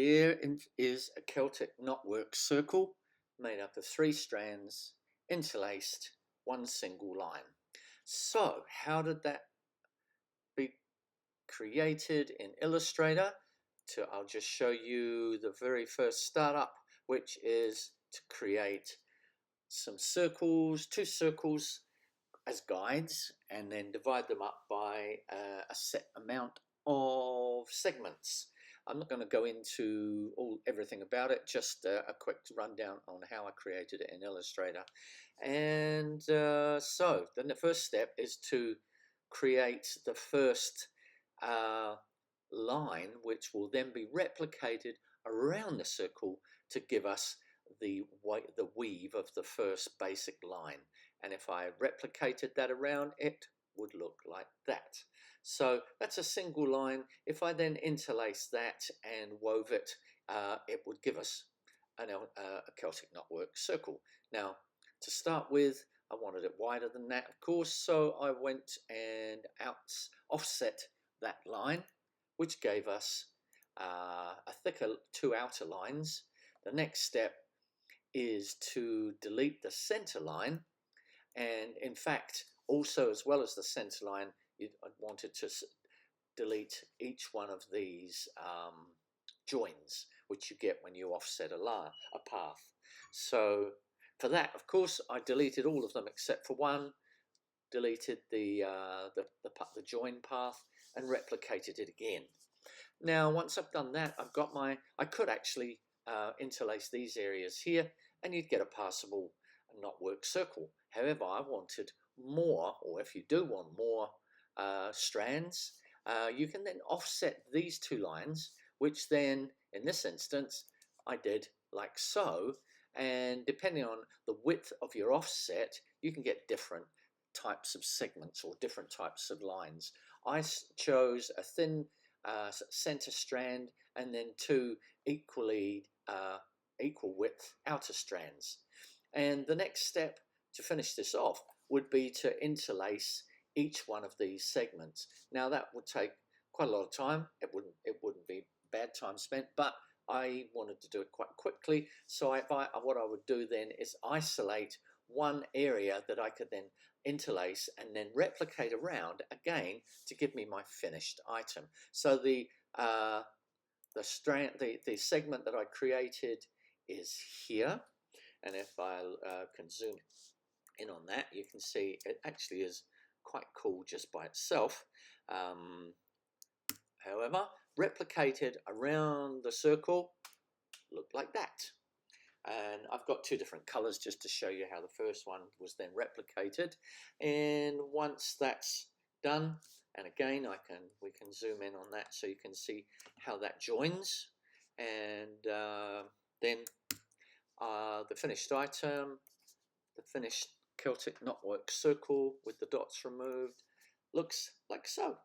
Here is a Celtic knotwork circle made up of 3 strands interlaced, one single line. So how did that be created in Illustrator? I'll just show you the very first startup, which is to create some circles, 2 circles as guides, and then divide them up by a set amount of segments. I'm not going to go into everything about it, just a quick rundown on how I created it in Illustrator. And so then the first step is to create the first line, which will then be replicated around the circle to give us the weave of the first basic line. And if I replicated that around, it would look like that. So that's a single line. If I then interlace that and wove it, it would give us a Celtic knotwork circle. Now, to start with, I wanted it wider than that, of course, so I went and offset that line, which gave us a thicker 2 outer lines. The next step is to delete the center line, and in fact also, as well as the center line, I wanted to delete each one of these joins, which you get when you offset a path. So for that, of course, I deleted all of them except for one, deleted the join path and replicated it again. Now once I've done that, I could actually interlace these areas here and you'd get a passable knotwork circle. However, I wanted more, or if you do want more strands, you can then offset these 2 lines, which then in this instance I did like so, and depending on the width of your offset you can get different types of segments or different types of lines. I chose a thin center strand and then 2 equal width outer strands. And the next step to finish this off would be to interlace each one of these segments. Now that would take quite a lot of time. It wouldn't be bad time spent, but I wanted to do it quite quickly. So what I would do then is isolate one area that I could then interlace and then replicate around again to give me my finished item. So the segment that I created is here, and if I can zoom in on that, you can see it actually is quite cool just by itself. However, replicated around the circle, look like that. And I've got 2 different colors just to show you how the first one was then replicated. And once that's done, and again we can zoom in on that so you can see how that joins. And then the finished item, the finished Celtic knotwork circle with the dots removed, looks like so.